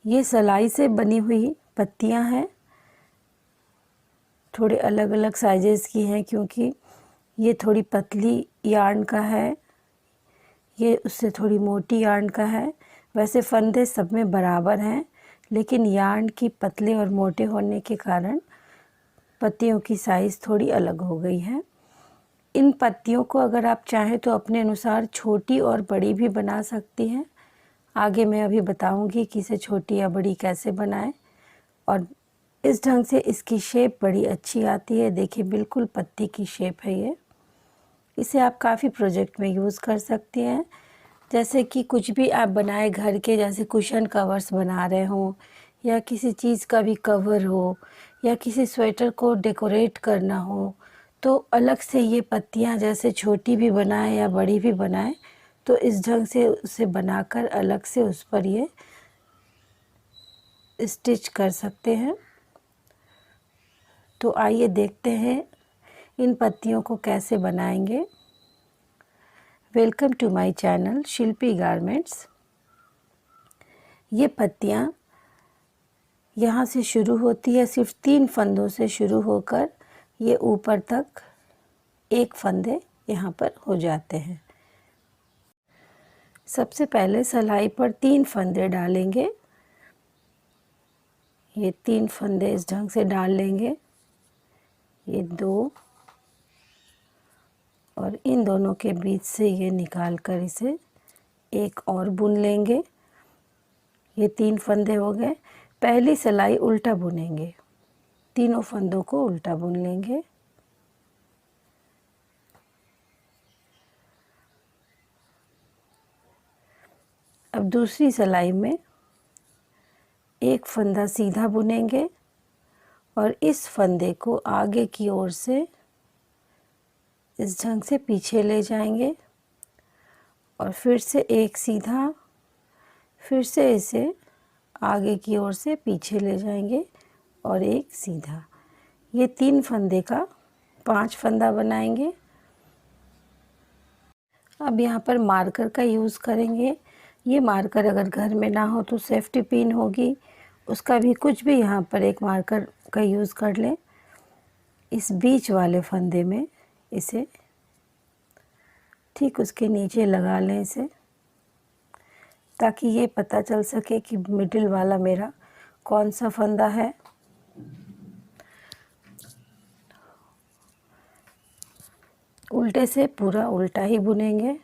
ये सिलाई से बनी हुई पत्तियां हैं, थोड़े अलग अलग साइजेस की हैं क्योंकि ये थोड़ी पतली यार्न का है, ये उससे थोड़ी मोटी यार्न का है। वैसे फंदे सब में बराबर हैं, लेकिन यार्न की पतले और मोटे होने के कारण पत्तियों की साइज़ थोड़ी अलग हो गई है। इन पत्तियों को अगर आप चाहें तो अपने अनुसार छोटी और बड़ी भी बना सकती हैं। आगे मैं अभी बताऊंगी कि इसे छोटी या बड़ी कैसे बनाएं। और इस ढंग से इसकी शेप बड़ी अच्छी आती है। देखिए बिल्कुल पत्ती की शेप है ये। इसे आप काफ़ी प्रोजेक्ट में यूज़ कर सकती हैं, जैसे कि कुछ भी आप बनाए घर के, जैसे कुशन कवर्स बना रहे हों या किसी चीज़ का भी कवर हो या किसी स्वेटर को डेकोरेट करना हो, तो अलग से ये पत्तियां जैसे छोटी भी बनाएं या बड़ी भी बनाएं तो इस ढंग से उसे बनाकर अलग से उस पर ये स्टिच कर सकते हैं। तो आइए देखते हैं इन पत्तियों को कैसे बनाएंगे। Welcome to my channel Shilpi garments. ये पत्तियां यहाँ से शुरू होती है, सिर्फ 3 फंदों से शुरू होकर ये ऊपर तक एक फंदे यहाँ पर हो जाते हैं। सबसे पहले सिलाई पर 3 फंदे डालेंगे। ये 3 फंदे इस ढंग से डाल लेंगे, ये 2 और इन दोनों के बीच से ये निकाल कर इसे एक और बुन लेंगे। ये 3 फंदे हो गए। पहली सिलाई उल्टा बुनेंगे, तीनों फंदों को उल्टा बुन लेंगे। अब दूसरी सिलाई में एक फंदा सीधा बुनेंगे और इस फंदे को आगे की ओर से इस ढंग से पीछे ले जाएंगे और फिर से एक सीधा, फिर से इसे आगे की ओर से पीछे ले जाएंगे और एक सीधा। ये 3 फंदे का 5 फंदा बनाएंगे। अब यहाँ पर मार्कर का यूज़ करेंगे। ये मार्कर अगर घर में ना हो तो सेफ्टी पिन होगी, उसका भी कुछ भी यहाँ पर एक मार्कर का यूज़ कर लें। इस बीच वाले फंदे में इसे ठीक उसके नीचे लगा लें इसे, ताकि ये पता चल सके कि मिडिल वाला मेरा कौन सा फंदा है। उल्टे से पूरा उल्टा ही बुनेंगे।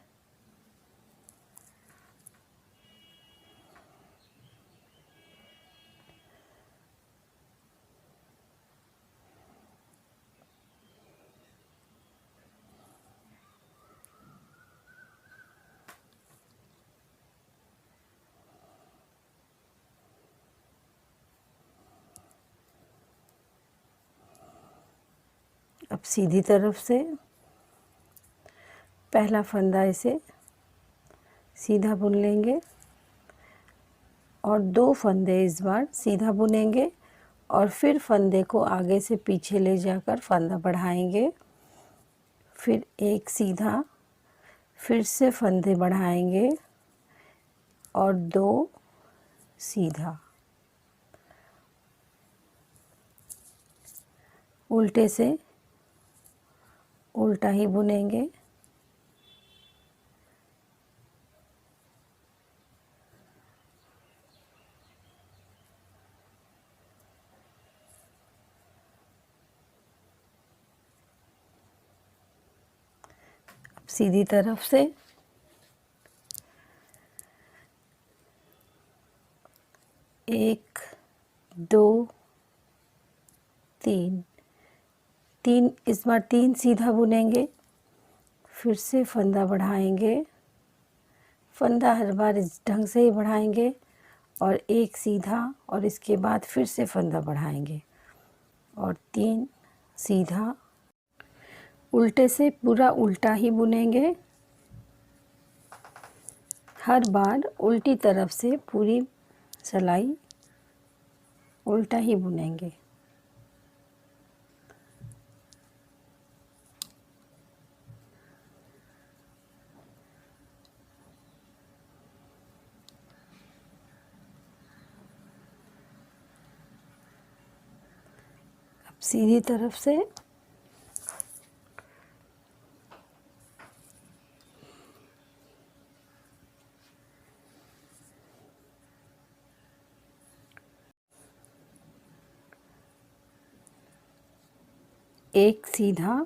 अब सीधी तरफ से पहला फंदा इसे सीधा बुन लेंगे और 2 फंदे इस बार सीधा बुनेंगे और फिर फंदे को आगे से पीछे ले जाकर फंदा बढ़ाएंगे, फिर एक सीधा, फिर से फंदे बढ़ाएंगे और 2 सीधा। उल्टे से उल्टा ही बुनेंगे। सीधी तरफ से 1 2 3 3 इस बार 3 सीधा बुनेंगे, फिर से फंदा बढ़ाएंगे, फंदा हर बार इस ढंग से ही बढ़ाएंगे और एक सीधा और इसके बाद फिर से फंदा बढ़ाएंगे और 3 सीधा। उल्टे से पूरा उल्टा ही बुनेंगे, हर बार उल्टी तरफ से पूरी सिलाई उल्टा ही बुनेंगे। सीधी तरफ से एक सीधा,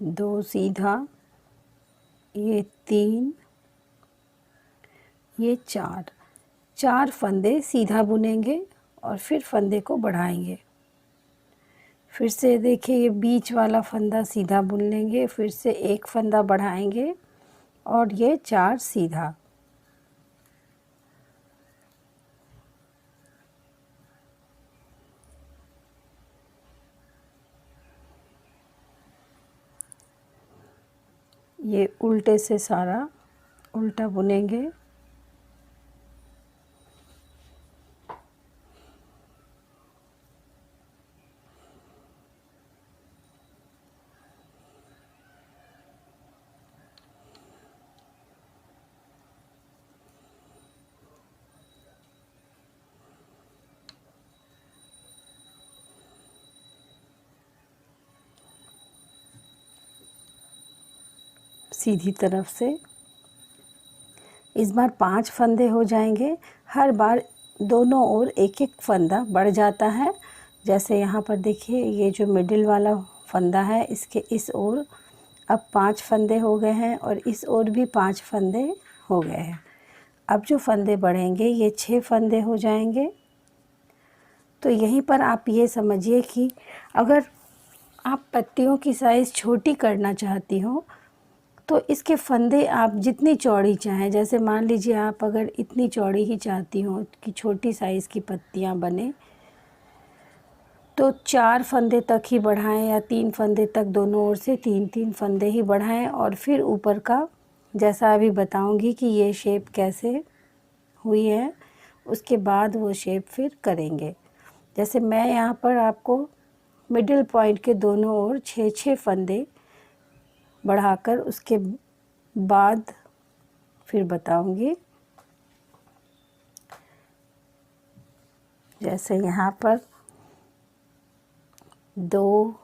दो सीधा, ये तीन, ये चार, चार फंदे सीधा बुनेंगे और फिर फंदे को बढ़ाएंगे। फिर से देखिए, ये बीच वाला फंदा सीधा बुन लेंगे, फिर से एक फंदा बढ़ाएंगे और ये चार सीधा। ये उल्टे से सारा उल्टा बुनेंगे। सीधी तरफ से इस बार 5 फंदे हो जाएंगे। हर बार दोनों ओर एक एक फंदा बढ़ जाता है। जैसे यहाँ पर देखिए, ये जो मिडिल वाला फंदा है, इसके इस ओर अब 5 फंदे हो गए हैं और इस ओर भी 5 फंदे हो गए हैं। अब जो फंदे बढ़ेंगे ये 6 फंदे हो जाएंगे। तो यहीं पर आप ये समझिए कि अगर आप पत्तियों की साइज़ छोटी करना चाहती हो तो इसके फंदे आप जितनी चौड़ी चाहें, जैसे मान लीजिए आप अगर इतनी चौड़ी ही चाहती हो कि छोटी साइज़ की पत्तियां बने, तो 4 फंदे तक ही बढ़ाएं या 3 फंदे तक, दोनों ओर से 3-3 फंदे ही बढ़ाएं और फिर ऊपर का, जैसा अभी बताऊंगी कि ये शेप कैसे हुई है, उसके बाद वो शेप फिर करेंगे। जैसे मैं यहाँ पर आपको मिडिल पॉइंट के दोनों ओर 6-6 फंदे बढ़ाकर उसके बाद फिर बताऊंगी। जैसे यहाँ पर 2,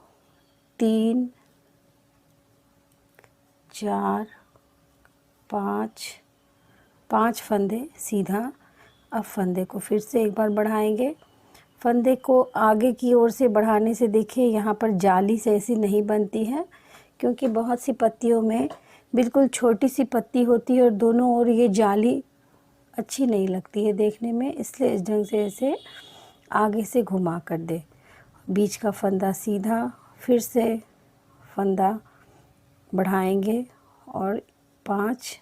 3, 4, 5 फंदे सीधा। अब फंदे को फिर से एक बार बढ़ाएंगे। फंदे को आगे की ओर से बढ़ाने से देखिए यहाँ पर जाली से ऐसी नहीं बनती है, क्योंकि बहुत सी पत्तियों में बिल्कुल छोटी सी पत्ती होती है और दोनों ओर ये जाली अच्छी नहीं लगती है देखने में, इसलिए इस ढंग से इसे आगे से घुमा कर दे। बीच का फंदा सीधा, फिर से फंदा बढ़ाएंगे और 5,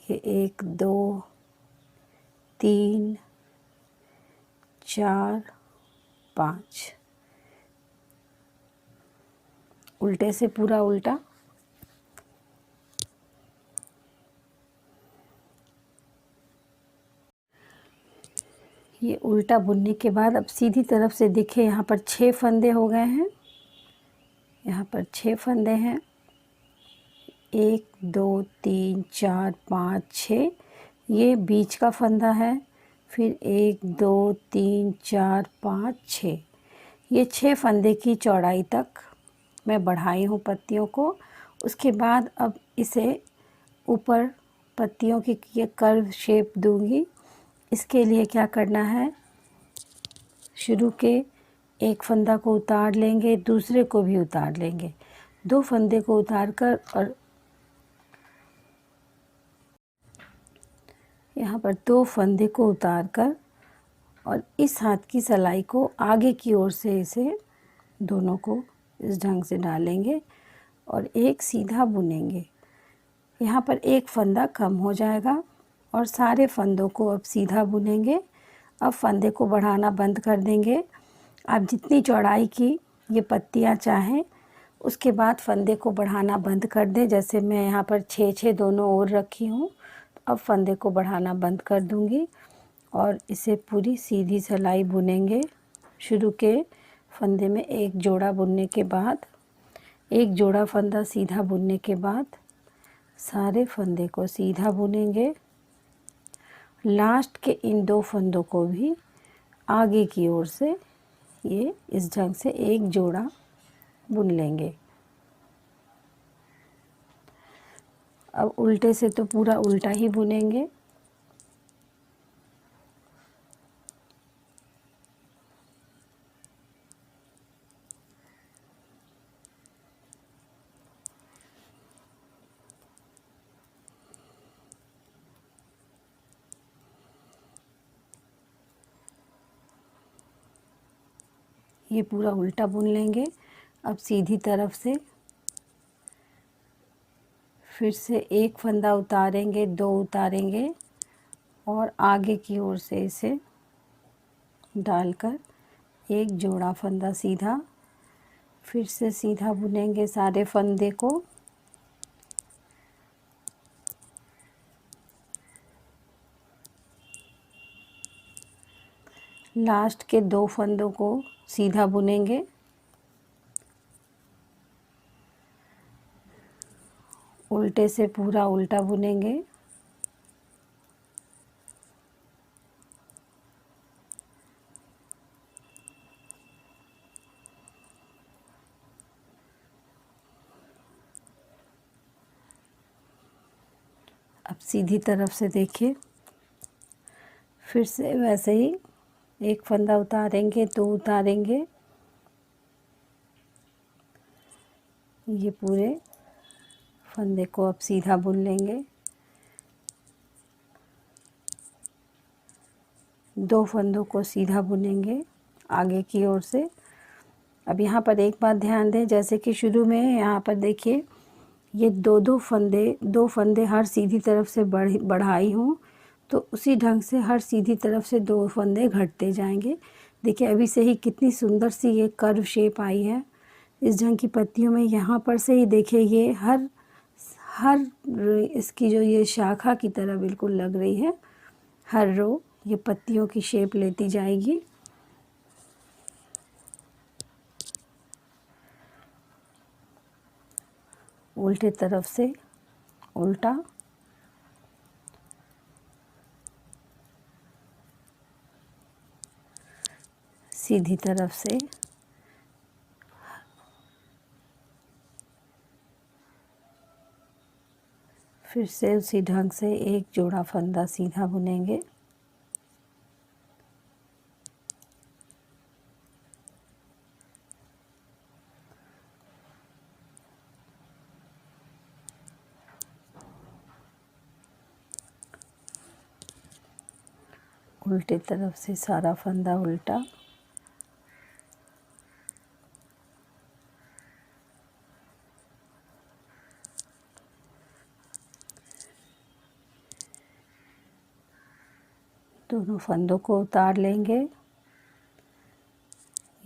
ये 1, 2, 3, 4, 5, उल्टे से पूरा उल्टा। ये उल्टा बुनने के बाद अब सीधी तरफ से देखिए, यहाँ पर 6 फंदे हो गए हैं। यहाँ पर 6 फंदे हैं, 1, 2, 3, 4, 5, 6। ये बीच का फंदा है, फिर 1, 2, 3, 4, 5, 6। ये 6 फंदे की चौड़ाई तक मैं बढ़ाई हूँ पत्तियों को। उसके बाद अब इसे ऊपर पत्तियों की ये कर्व शेप दूंगी। इसके लिए क्या करना है, शुरू के एक फंदा को उतार लेंगे, दूसरे को भी उतार लेंगे। 2 फंदे को उतार कर और यहाँ पर 2 फंदे को उतार कर और इस हाथ की सलाई को आगे की ओर से इसे दोनों को इस ढंग से डालेंगे और एक सीधा बुनेंगे। यहाँ पर एक फंदा कम हो जाएगा और सारे फंदों को अब सीधा बुनेंगे। अब फंदे को बढ़ाना बंद कर देंगे। आप जितनी चौड़ाई की ये पत्तियाँ चाहें, उसके बाद फंदे को बढ़ाना बंद कर दें। जैसे मैं यहाँ पर 6-6 दोनों ओर रखी हूँ, तो अब फंदे को बढ़ाना बंद कर दूँगी और इसे पूरी सीधी सिलाई बुनेंगे। शुरू के फंदे में एक जोड़ा बुनने के बाद, एक जोड़ा फंदा सीधा बुनने के बाद सारे फंदे को सीधा बुनेंगे लास्ट के इन 2 फंदों को भी आगे की ओर से ये इस ढंग से एक जोड़ा बुन लेंगे। अब उल्टे से तो पूरा उल्टा ही बुनेंगे। ये पूरा उल्टा बुन लेंगे। अब सीधी तरफ से फिर से एक फंदा उतारेंगे, 2 उतारेंगे और आगे की ओर से इसे डालकर एक जोड़ा फंदा सीधा, फिर से सीधा बुनेंगे सारे फंदे को। लास्ट के 2 फंदों को सीधा बुनेंगे। उल्टे से पूरा उल्टा बुनेंगे। अब सीधी तरफ से देखिए, फिर से वैसे ही एक फंदा उतारेंगे, 2 उतारेंगे, ये पूरे फंदे को अब सीधा बुन लेंगे। 2 फंदों को सीधा बुनेंगे आगे की ओर से। अब यहाँ पर एक बात ध्यान दें, जैसे कि शुरू में यहाँ पर देखिए ये 2 फंदे हर सीधी तरफ से बढ़ाई हूँ, तो उसी ढंग से हर सीधी तरफ से 2 फंदे घटते जाएंगे। देखिए अभी से ही कितनी सुंदर सी ये कर्व शेप आई है इस ढंग की पत्तियों में। यहाँ पर से ही देखिए ये हर इसकी जो ये शाखा की तरह बिल्कुल लग रही है। हर रो ये पत्तियों की शेप लेती जाएगी। उल्टे तरफ से उल्टा, सीधी तरफ से फिर से उसी ढंग से एक जोड़ा फंदा सीधा बुनेंगे। उल्टे तरफ से सारा फंदा उल्टा, दोनों फंदों को उतार लेंगे।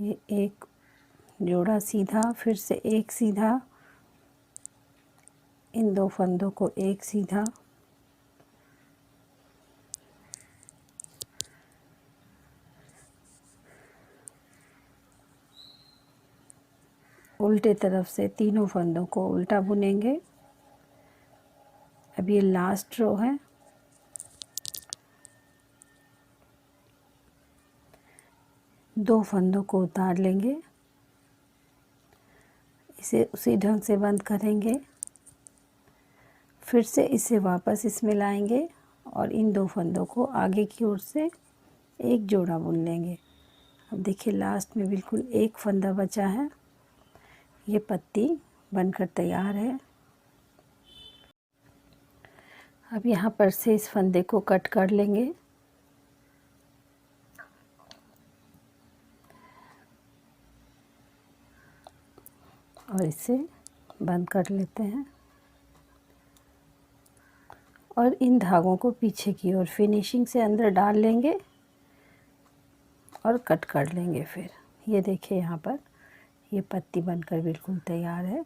ये एक जोड़ा सीधा, फिर से एक सीधा, इन 2 फंदों को एक सीधा, उल्टे तरफ से तीनों फंदों को उल्टा बुनेंगे। अब ये लास्ट रो है। दो फंदों को उतार लेंगे, इसे उसी ढंग से बंद करेंगे, फिर से इसे वापस इसमें लाएंगे और इन 2 फंदों को आगे की ओर से एक जोड़ा बुन लेंगे। अब देखिए लास्ट में बिल्कुल एक फंदा बचा है। ये पत्ती बनकर तैयार है। अब यहाँ पर से इस फंदे को कट कर लेंगे। और इसे बंद कर लेते हैं और इन धागों को पीछे की ओर फिनिशिंग से अंदर डाल लेंगे और कट कर लेंगे। फिर ये देखिए यहाँ पर ये पत्ती बनकर बिल्कुल तैयार है।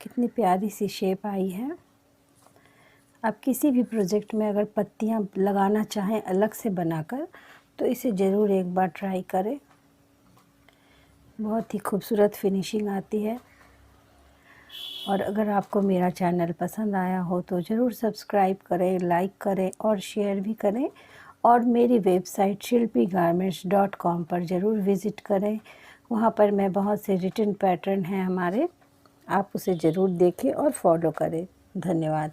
कितनी प्यारी सी शेप आई है। आप किसी भी प्रोजेक्ट में अगर पत्तियाँ लगाना चाहें अलग से बनाकर, तो इसे ज़रूर एक बार ट्राई करें। बहुत ही खूबसूरत फिनिशिंग आती है और अगर आपको मेरा चैनल पसंद आया हो तो ज़रूर सब्सक्राइब करें, लाइक करें और शेयर भी करें। और मेरी वेबसाइट shilpigarments.com पर ज़रूर विज़िट करें। वहाँ पर मैं बहुत से रिटन पैटर्न हैं हमारे, आप उसे ज़रूर देखें और फॉलो करें। धन्यवाद।